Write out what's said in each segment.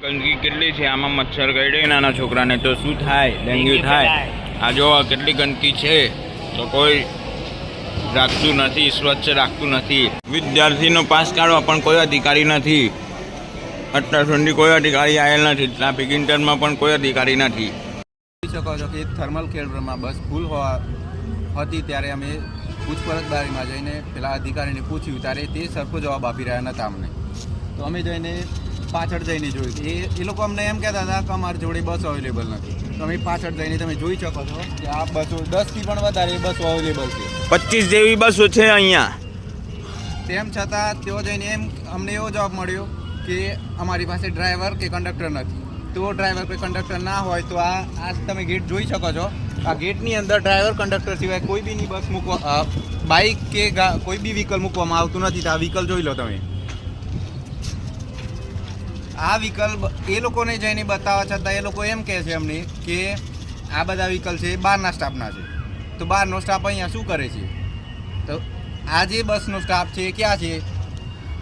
ગંદકી કેટલી છે, આમાં મચ્છર કરડે નાના છોકરાને તો શું થાય? ડેન્ગ્યુ થાય. આ જો કેટલી ગંદકી છે તો કોઈ રાખતું નથી, સ્વચ્છ રાખતું નથી. વિદ્યાર્થીનો પાસ કાઢવા પણ કોઈ અધિકારી નથી. અત્યાર સુધી કોઈ અધિકારી આવેલ નથી. ટ્રાફિક ઇન્ટરમાં પણ કોઈ અધિકારી નથી. જોઈ શકો છો કે થર્મલ કેન્દ્રમાં બસ ફૂલ હતી ત્યારે અમે પૂછપરછબારીમાં જઈને પેલા અધિકારીને પૂછ્યું ત્યારે તે સરખો જવાબ આપી રહ્યા નહોતા અમને. તો અમે જઈને પાછળ જઈને જોયું એ લોકો અમને એમ કહેતા હતા કે અમારી જોડે બસ અવેલેબલ નથી. તો અમે પાછળ જઈને તમે જોઈ શકો છો કે આ બસો 10થી પણ વધારે બસો અવેલેબલ છે. 25 જેવી બસો છે અહીંયા. તેમ છતાં તેઓ જઈને અમને એવો જવાબ મળ્યો કે અમારી પાસે ડ્રાઈવર કે કંડક્ટર નથી. તો ડ્રાઈવર કે કંડક્ટર ના હોય તો આ તમે ગેટ જોઈ શકો છો. આ ગેટની અંદર ડ્રાઈવર કંડક્ટર સિવાય કોઈ બીની બસ બાઇક કે કોઈ બી વ્હીકલ મૂકવામાં આવતું નથી. તો આ વ્હીકલ જોઈ લો તમે. આ વ્હીકલ એ લોકોને જઈને બતાવવા છતાં એ લોકો એમ કહે છે અમને કે આ બધા વ્હીકલ છે બહારના સ્ટાફના છે. તો બહારનો સ્ટાફ અહીંયા શું કરે છે? તો આ જે બસનો સ્ટાફ છે એ ક્યાં છે?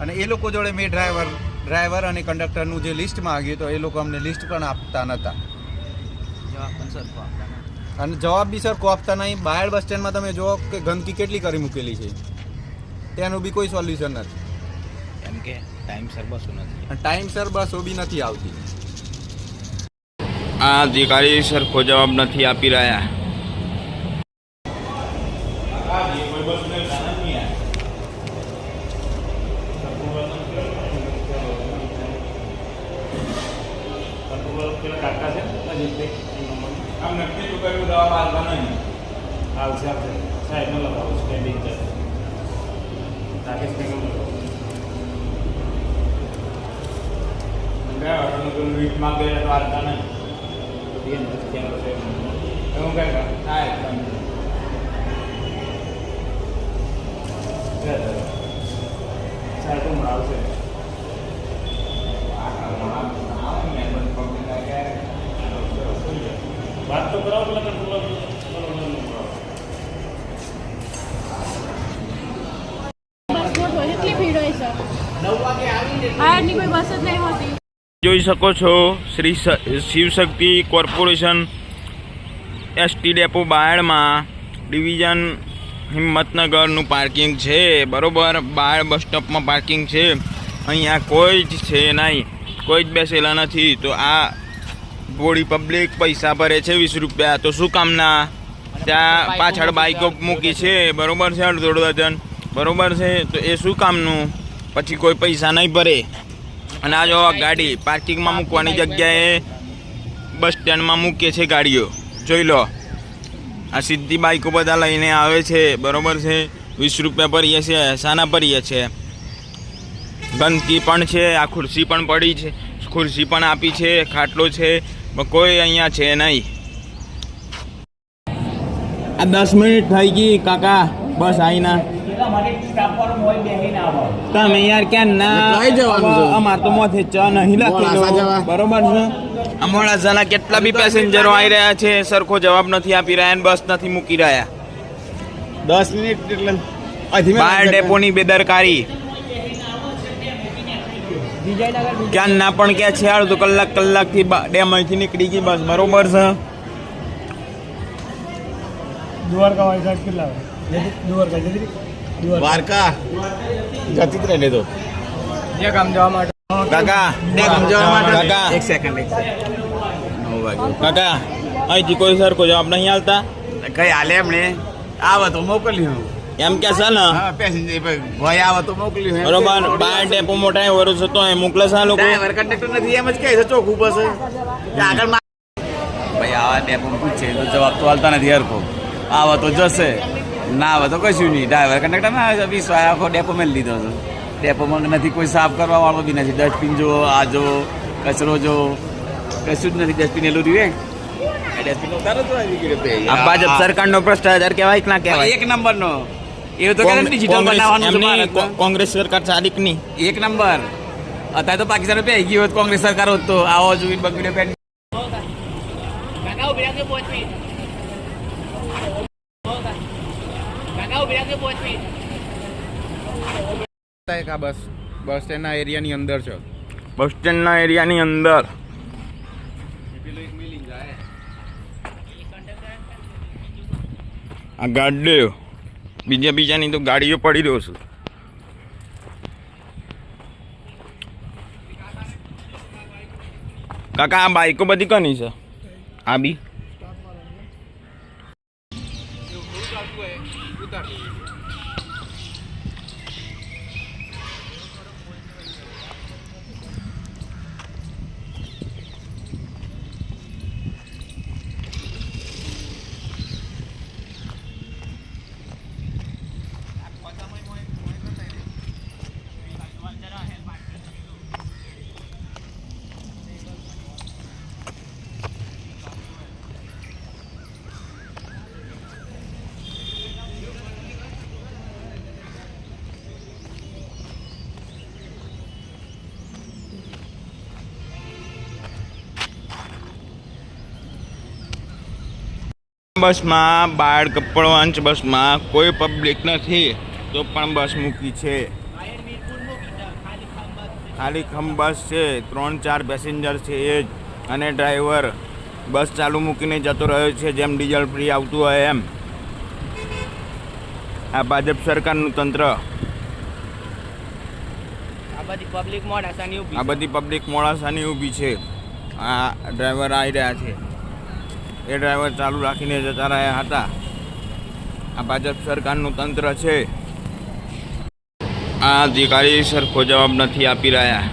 અને એ લોકો જોડે મેં ડ્રાઈવર અને કંડક્ટરનું જે લિસ્ટ માંગ્યું તો એ લોકો અમને લિસ્ટ પણ આપતા નહોતા અને જવાબ બી સરખો આપતા નહીં. બહાર બસ સ્ટેન્ડમાં તમે જુઓ કે ગંદકી કેટલી કરી મૂકેલી છે, તેનું બી કોઈ સોલ્યુશન નથી. કેમ કે ટાઈમસર બસો નથી, ટાઈમસર બસો બી નથી આવતી. આ અધિકારી સરખો જવાબ નથી આપી રહ્યા. વાત તો કરાવો પેલા જોઈ શકો છો Shri Shivshakti corporation S T depot બાયડમાં ડિવિઝન હિંમતનગરનું પાર્કિંગ છે. બરોબર, બાયડ બસ સ્ટોપમાં પાર્કિંગ છે. અહીંયા કોઈ જ છે નહીં, કોઈ જ બેસેલા નથી. તો આ બોડી પબ્લિક પૈસા ભરે છે 20 રૂપિયા. તો શું કામના? ત્યાં પાછળ બાઈકો મૂકી છે, બરોબર છે, અડધો ડઝન, બરોબર છે. તો એ શું કામનું? પછી કોઈ પૈસા નહીં ભરે. અને આ જો ગાડી પાર્કિંગમાં મૂકવાની જગ્યાએ બસ સ્ટેન્ડમાં મૂકે છે ગાડીઓ. જોઈ લો, આ સીધી બાઈકો બધા લઈને આવે છે, બરોબર છે. 20 રૂપિયા ભરીએ છે. શાના ભરીએ છે? ગંદકી પણ છે. આ ખુરશી પણ પડી છે, ખુરશી પણ આપી છે, ખાટલો છે, કોઈ અહીંયા છે નહીં. આ 10 મિનિટ થઈ ગઈ કાકા, બસ આવીના તમે યાર ક્યાં ના અમાર તો મોથે ચા નહીં લખેલો, બરોબર છે. અમારા જણા કેટલા બી પેસેન્જરો આવી રહ્યા છે, સરખો જવાબ નથી આપી રહ્યા, બસ નથી મૂકી રહ્યા. 10 મિનિટ એટલે બાર ડેપોની બેદરકારી. ક્યાં ના પણ ક્યાં છે, અડધો કલાકથી ડેમ અહીંથી નીકળી ગઈ બસ, બરોબર છે. દ્વારકા જતી જ રહે તો કામ જવા માટે કાકા, કાકા એક સેકન્ડ કાકા, અહીંથી કોઈ સરખો જવાબ નહીં આવતા. કઈ હાલે એમણે આવે તો મોકલ્યું એમ કે છે ને પેસેન્જર ભાઈ આવે તો મોકલ્યું. બરોબર, બાર ડેપો મોટા વર્ષ હતો એ મોકલે છે લોકો. ડ્રાઈવર કંડક્ટર નથી એમ જ કહે છે ચોખ્ખું બસ આગળ ભાઈ આવા ડેપો પૂછે તો જવાબ તો હાલતા નથી. હરખો આવે તો જશે, ના આવે તો કશું નહીં. ડ્રાઈવર કંડક્ટર ના આવે 20 આખો ડેપો મેળ લીધો છે. ડેપોમાં નથી કોઈ સાફ કરવા વાળો બી નથી. ડસ્ટબિન જો, આ જો, કચરો જો, કશું જ નથી. ડસ્ટબિન એલું રહ્યું આ ભાજપ સરકારનો ભ્રષ્ટાચાર કહેવાય કે ના કહેવાય? એક નંબરનો. એ તો ડિજિટલ બનાવવાનું છે. કોંગ્રેસ સરકાર સારી નહીં, એક નંબર. અત્યારે તો પાકિસ્તાન પે ગઈ હોત કોંગ્રેસ સરકાર હોત તો આવો જોઈને બગડ્યો પેન. બસ સ્ટેન્ડના એરિયાની અંદર છે. બસ સ્ટેન્ડના એરિયાની અંદર આ ગાડીઓ બીજાની તો ગાડીઓ પડી રહ્યો છે. કાકા આ બાઈકો બધી કની છે? આ બી બસમાં બાળ કપડવંશ બસમાં કોઈ પબ્લિક નથી તો પણ બસ મૂકી છે. ખાલી ખમ બસ છે, 3-4 પેસેન્જર છે એ જ, અને ડ્રાઈવર બસ ચાલુ મૂકીને જતો રહ્યો છે જેમ ડીઝલ ફ્રી આવતું હોય એમ. આ ભાજપ સરકારનું તંત્ર. આ બધી પબ્લિક મોડાસાની ઊભી છે. આ ડ્રાઈવર આવી રહ્યા છે. એ ડ્રાઈવર ચાલુ રાખીને જતા રહ્યા હતા. આ ભાજપ સરકારનું તંત્ર છે. આ અધિકારી સરખો જવાબ નથી આપી રહ્યા.